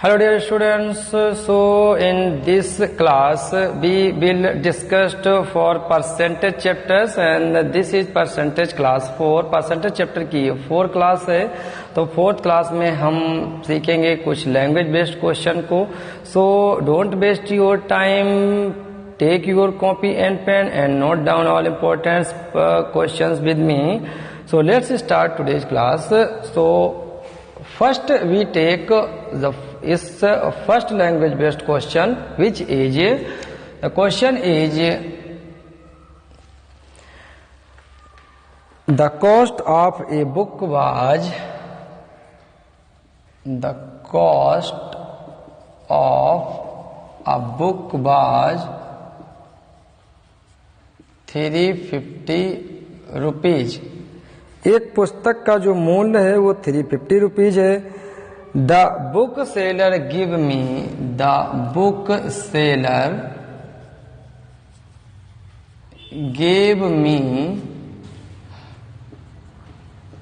Hello dear students, so in this class we will discuss for percentage chapters and this is percentage class 4 percentage chapter की 4 class है। तो 4th class में हम सीखेंगे कुछ language based question को। So don't waste your time, take your copy and pen and note down all important questions with me. So let's start today's class. So first we take the first language based question, which is the question is the cost of a book was 350 rupees। एक पुस्तक का जो मूल्य है वो 350 rupees है। The book seller give me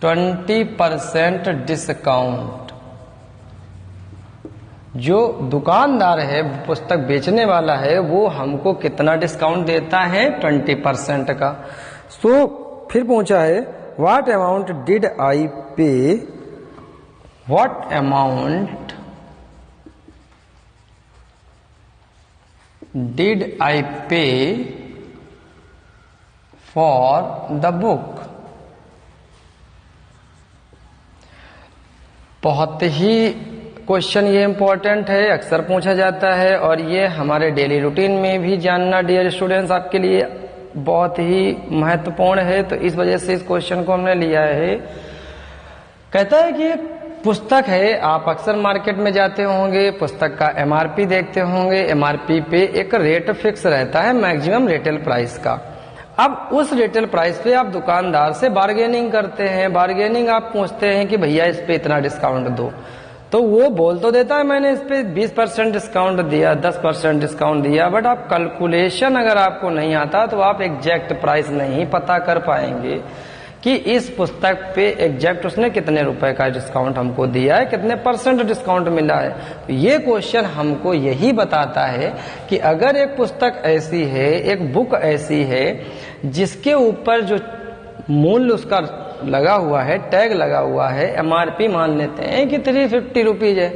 20% discount. जो दुकानदार है, पुस्तक बेचने वाला है, वो हमको कितना डिस्काउंट देता है? 20% का। सो फिर पूछा है What amount did I pay? What amount did I pay for the book? बहुत ही क्वेश्चन ये इम्पोर्टेंट है, अक्सर पूछा जाता है और ये हमारे डेली रूटीन में भी जानना डियर स्टूडेंट्स आपके लिए बहुत ही महत्वपूर्ण है। तो इस वजह से इस क्वेश्चन को हमने लिया है। कहता है कि पुस्तक है, आप अक्सर मार्केट में जाते होंगे, पुस्तक का एमआरपी देखते होंगे। एमआरपी पे एक रेट फिक्स रहता है मैक्सिमम रिटेल प्राइस का। अब उस रिटेल प्राइस पे आप दुकानदार से बार्गेनिंग करते हैं। बार्गेनिंग आप पूछते हैं कि भैया इस पे इतना डिस्काउंट दो, तो वो बोल तो देता है मैंने इस पे 20% डिस्काउंट दिया, 10% डिस्काउंट दिया, बट आप कैलकुलेशन अगर आपको नहीं आता तो आप एग्जैक्ट प्राइस नहीं पता कर पाएंगे कि इस पुस्तक पे एग्जैक्ट उसने कितने रुपए का डिस्काउंट हमको दिया है, कितने % डिस्काउंट मिला है। तो ये क्वेश्चन हमको यही बताता है कि अगर एक पुस्तक ऐसी है, एक बुक ऐसी है जिसके ऊपर जो मूल्य उसका लगा हुआ है, टैग लगा हुआ है, एमआरपी मान लेते हैं कि 350 रुपीज है,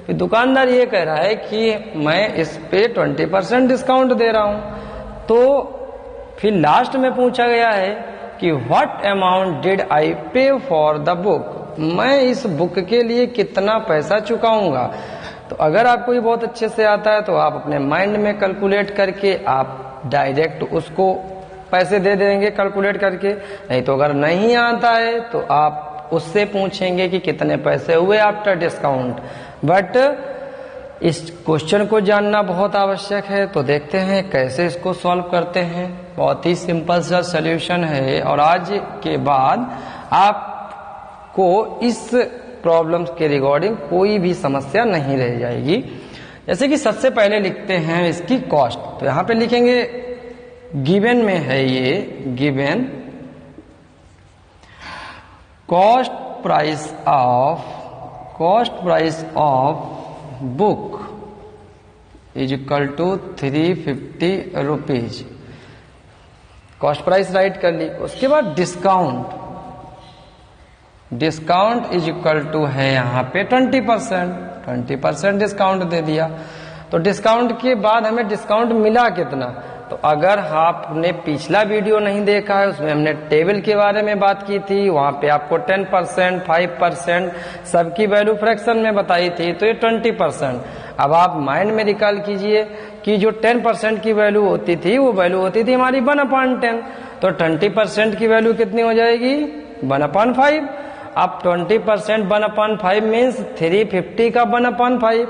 फिर दुकानदार ये कह रहा है कि मैं इस पे 20% डिस्काउंट दे रहा हूं। तो फिर लास्ट में पूछा गया है कि व्हाट अमाउंट डिड आई पे फॉर द बुक, मैं इस बुक के लिए कितना पैसा चुकाऊंगा। तो अगर आपको ये बहुत अच्छे से आता है तो आप अपने माइंड में कैलकुलेट करके आप डायरेक्ट उसको पैसे दे देंगे कैलकुलेट करके। नहीं तो अगर नहीं आता है तो आप उससे पूछेंगे कि कितने पैसे हुए आफ्टर डिस्काउंट। बट इस क्वेश्चन को जानना बहुत आवश्यक है। तो देखते हैं कैसे इसको सॉल्व करते हैं। बहुत ही सिंपल सा सॉल्यूशन है और आज के बाद आपको इस प्रॉब्लम के रिगार्डिंग कोई भी समस्या नहीं रह जाएगी। जैसे कि सबसे पहले लिखते हैं इसकी कॉस्ट। तो यहाँ पे लिखेंगे गिवन में है ये, given cost price of book is equal to 350 rupees. Cost price write कर ली। उसके बाद डिस्काउंट इज इक्वल टू है यहाँ पे 20% डिस्काउंट दे दिया। तो डिस्काउंट के बाद हमें डिस्काउंट मिला कितना। तो अगर आपने पिछला वीडियो नहीं देखा है, उसमें हमने टेबल के बारे में बात की थी, वहां पे आपको 10%, 5% सबकी वैल्यू फ्रैक्शन में बताई थी। तो ये 20%। अब आप माइंड में रिकॉल कीजिए कि जो 10% की वैल्यू होती थी वो वैल्यू होती थी हमारी 1/10। तो 20% की वैल्यू कितनी हो जाएगी? 1/5। अब 20% 1/5 मीन्स 350 का 1/5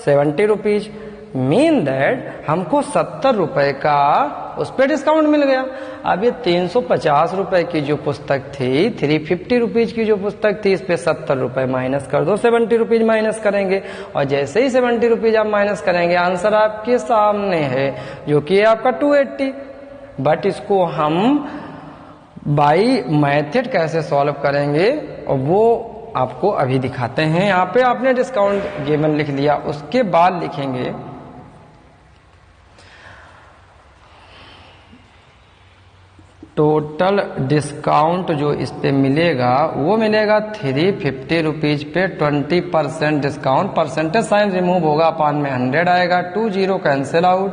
70 रुपीज। मीन दैट हमको 70 रुपए का उस पर डिस्काउंट मिल गया। अब ये 350 रुपए की जो पुस्तक थी, 350 रुपीज की जो पुस्तक थी, इस पे 70 रुपए माइनस कर दो, 70 रुपीज माइनस करेंगे और जैसे ही 70 रुपीज आप माइनस करेंगे आंसर आपके सामने है जो कि आपका 280। बट इसको हम बाई मैथड कैसे सॉल्व करेंगे और वो आपको अभी दिखाते हैं। यहाँ पे आपने डिस्काउंट गिवन लिख लिया, उसके बाद लिखेंगे टोटल डिस्काउंट जो इस पे मिलेगा वो मिलेगा 350 रुपीज पे 20% डिस्काउंट, परसेंटेज साइन रिमूव होगा, अपान में 100 आएगा, 20 कैंसिल आउट,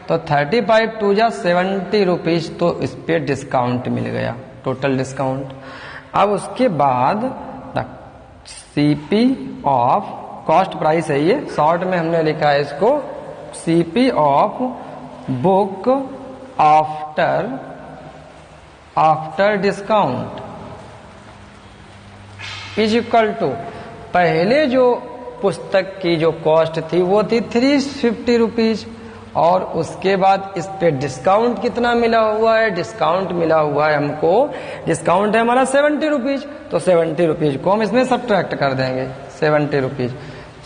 तो 35 टू जा 70 रुपीज, तो इस पे डिस्काउंट मिल गया, टोटल डिस्काउंट। अब उसके बाद सीपी ऑफ कॉस्ट प्राइस है, ये शॉर्ट में हमने लिखा है इसको, CP of book after discount is equal to, पहले जो पुस्तक की जो कॉस्ट थी वो थी 350 रुपीज, और उसके बाद इस पे डिस्काउंट कितना मिला हुआ है, डिस्काउंट मिला हुआ है हमको, डिस्काउंट है हमारा 70 रुपीज, तो 70 रुपीज को हम इसमें सब्ट्रैक्ट कर देंगे 70 rupees.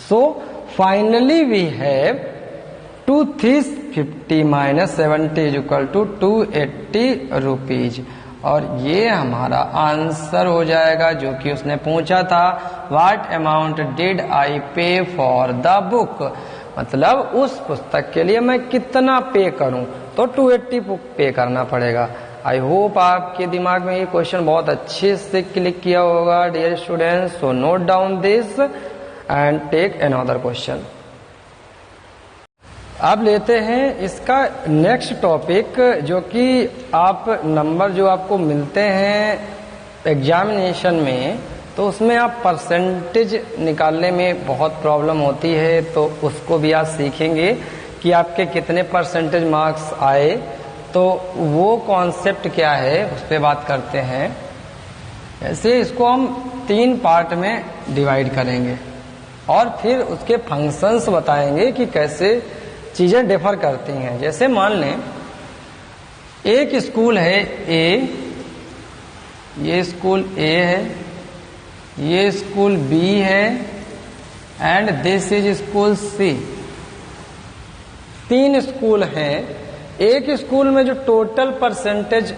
So finally we have 250 minus 70 is equal to 280 rupees, और ये हमारा आंसर हो जाएगा जो कि उसने पूछा था, व्हाट अमाउंट डिड आई पे फॉर द बुक, मतलब उस पुस्तक के लिए मैं कितना पे करूं, तो 280 पे करना पड़ेगा। आई होप आपके दिमाग में ये क्वेश्चन बहुत अच्छे से क्लिक किया होगा dear students, so note down this and take another question. अब लेते हैं इसका नेक्स्ट टॉपिक, जो कि आप नंबर जो आपको मिलते हैं एग्जामिनेशन में, तो उसमें आप परसेंटेज निकालने में बहुत प्रॉब्लम होती है, तो उसको भी आप सीखेंगे कि आपके कितने परसेंटेज मार्क्स आए, तो वो कॉन्सेप्ट क्या है उस पर बात करते हैं। ऐसे इसको हम 3 पार्ट में डिवाइड करेंगे और फिर उसके फंक्शंस बताएंगे कि कैसे चीजें डिफर करती हैं। जैसे मान लें एक स्कूल है ए, ये स्कूल ए है, ये स्कूल बी है and this is school C. 3 school हैं। एक स्कूल में जो टोटल परसेंटेज,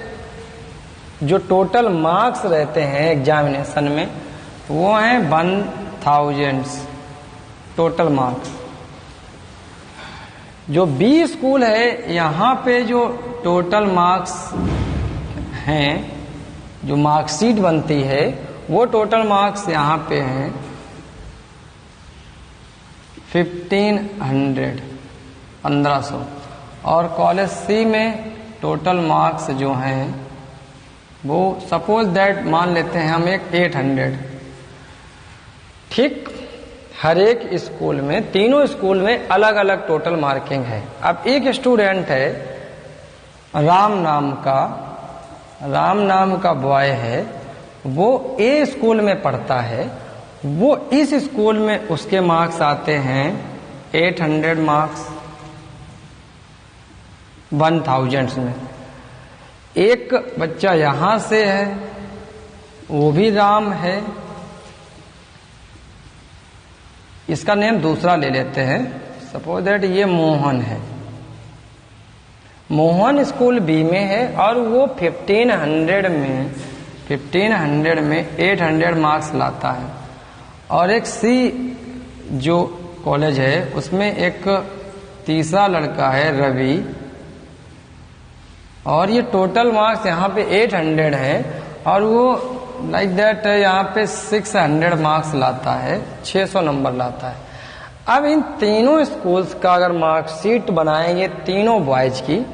जो टोटल मार्क्स रहते हैं एग्जामिनेशन में, वो हैं 1000 टोटल मार्क्स। जो बी स्कूल है, यहाँ पे जो टोटल मार्क्स हैं, जो मार्कशीट बनती है, वो टोटल मार्क्स यहाँ पे हैं 1500, और कॉलेज सी में टोटल मार्क्स जो हैं वो सपोज दैट मान लेते हैं हम एक 800। ठीक, हर एक स्कूल में, तीनों स्कूल में अलग अलग टोटल मार्किंग है। अब एक स्टूडेंट है राम नाम का बॉय है, वो ए स्कूल में पढ़ता है, वो इस स्कूल में उसके मार्क्स आते हैं 800 मार्क्स 1000 में। एक बच्चा यहां से है, वो भी राम है, इसका नेम दूसरा ले लेते हैं, सपोज दैट ये मोहन है। मोहन स्कूल बी में है और वो 1500 में 800 मार्क्स लाता है। और एक सी जो कॉलेज है उसमें एक तीसरा लड़का है रवि, और ये टोटल मार्क्स यहाँ पे 800 है और वो लाइक दैट यहाँ पे 600 मार्क्स लाता है, 600 नंबर लाता है। अब इन तीनों स्कूल्स का अगर मार्कशीट बनाएंगे तीनों बॉयज की,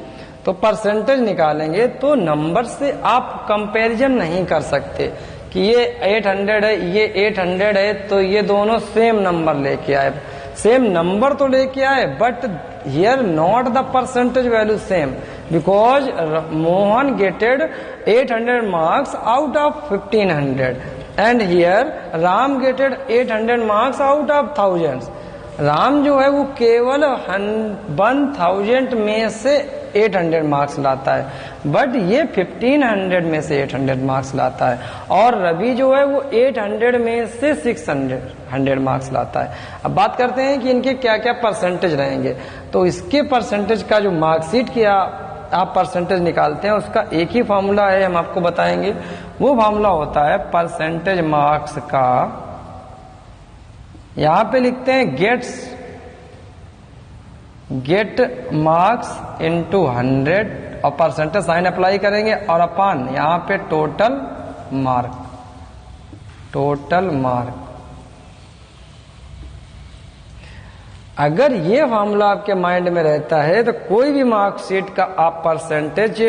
तो परसेंटेज निकालेंगे, तो नंबर से आप कंपैरिजन नहीं कर सकते कि ये 800 है, ये 800 है, तो ये दोनों सेम नंबर लेके आए। सेम नंबर तो लेके आए, but here not the percentage value same, because Mohan gated 800 marks out of 1500 and here Ram gated 800 marks out of 1000। Ram जो है वो केवल 1000 में से 800 मार्क्स लाता है, बट ये 1500 में से 800 मार्क्स लाता है, और रवि जो है वो 800 में से 600 मार्क्स लाता है। अब बात करते हैं कि इनके क्या क्या परसेंटेज रहेंगे। तो इसके परसेंटेज का जो मार्कशीट किया आप परसेंटेज निकालते हैं, उसका एक ही फॉर्मूला है, हम आपको बताएंगे। वो फॉर्मूला होता है परसेंटेज मार्क्स का यहां पे लिखते हैं गेट मार्क्स इनटू 100 और परसेंटेज साइन अप्लाई करेंगे और अपान यहां पे टोटल मार्क। अगर ये फॉर्मूला आपके माइंड में रहता है तो कोई भी मार्कशीट का आप परसेंटेज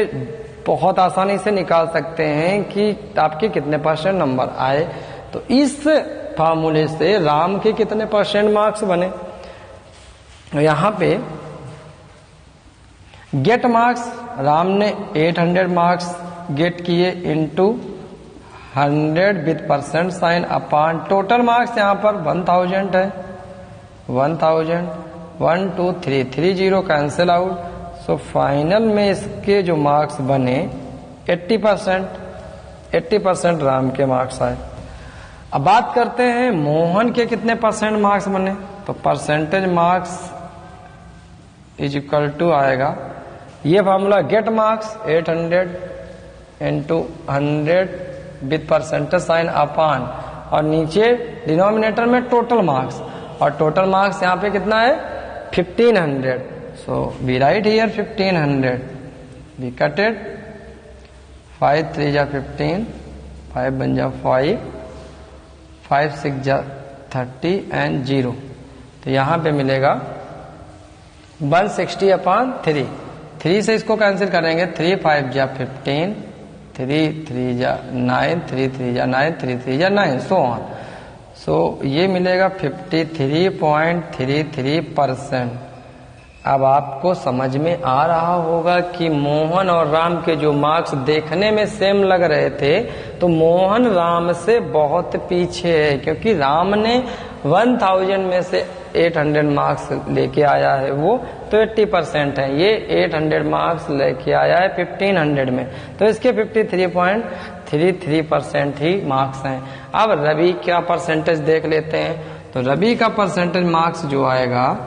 बहुत आसानी से निकाल सकते हैं कि आपके कितने परसेंट नंबर आए। तो इस फार्मूले से राम के कितने परसेंट मार्क्स बने। यहां पे गेट मार्क्स राम ने 800 मार्क्स गेट किए into 100 with percent sign upon total marks यहां पर 1000 है। 1000 1 2 3 3 0 कैंसिल आउट। सो फाइनल में इसके जो मार्क्स बने 80% राम के मार्क्स आए। अब बात करते हैं मोहन के कितने परसेंट मार्क्स बने। तो percentage marks is equal to आएगा ये formula get marks 800 into 100 with percentage sign upon और नीचे डिनोमिनेटर में टोटल मार्क्स और टोटल मार्क्स यहाँ पे कितना है 1500। So we write here 1500 we cut it 5 3 जा 15 5 बन जा 5 5 6 जा 30 एंड 0। तो यहाँ पे मिलेगा 160 अपान 3 से इसको कैंसिल करेंगे 3 5 जा 15 3 3 जा 9 3 3 जा 9 3 3 जा 9 सो ऑन। सो ये मिलेगा 53.33%। अब आपको समझ में आ रहा होगा कि मोहन और राम के जो मार्क्स देखने में सेम लग रहे थे तो मोहन राम से बहुत पीछे है क्योंकि राम ने 1000 में से 800 मार्क्स लेके आया है वो तो 80% है। ये 800 मार्क्स लेके आया है 1500 में तो इसके 53.33% ही मार्क्स हैं। अब रवि क्या परसेंटेज देख लेते हैं। तो रवि का परसेंटेज मार्क्स जो आएगा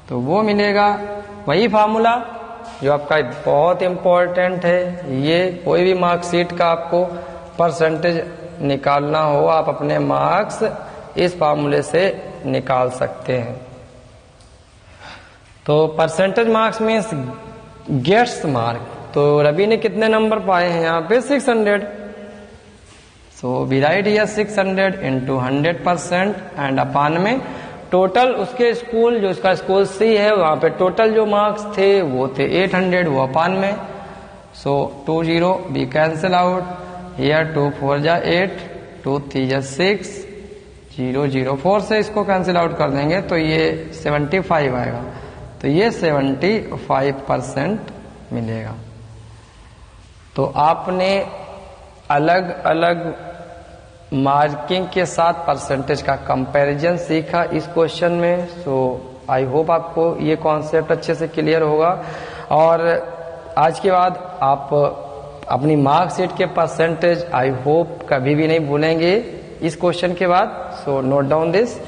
तो वो मिलेगा वही फार्मूला जो आपका बहुत इंपॉर्टेंट है। ये कोई भी मार्कशीट का आपको परसेंटेज निकालना हो आप अपने मार्क्स इस फार्मूले से निकाल सकते हैं। तो percentage marks means gets mark. तो रवि ने कितने नंबर पाए हैं यहाँ पे 600। So we write here 600 into 100% and upon में टोटल उसके स्कूल जो उसका स्कूल सी है वहां पे टोटल जो मार्क्स थे वो थे 800 वो अपान में। सो 2 0 बी कैंसिल आउट हियर 2 4 जा 8 2 3 जा 6 0 0 4 से इसको कैंसिल आउट कर देंगे तो ये 75 आएगा। तो ये 75% मिलेगा। तो आपने अलग अलग मार्किंग के साथ परसेंटेज का कंपैरिजन सीखा इस क्वेश्चन में। सो आई होप आपको ये कॉन्सेप्ट अच्छे से क्लियर होगा और आज के बाद आप अपनी मार्कशीट के परसेंटेज आई होप कभी भी नहीं भूलेंगे इस क्वेश्चन के बाद। सो नोट डाउन दिस।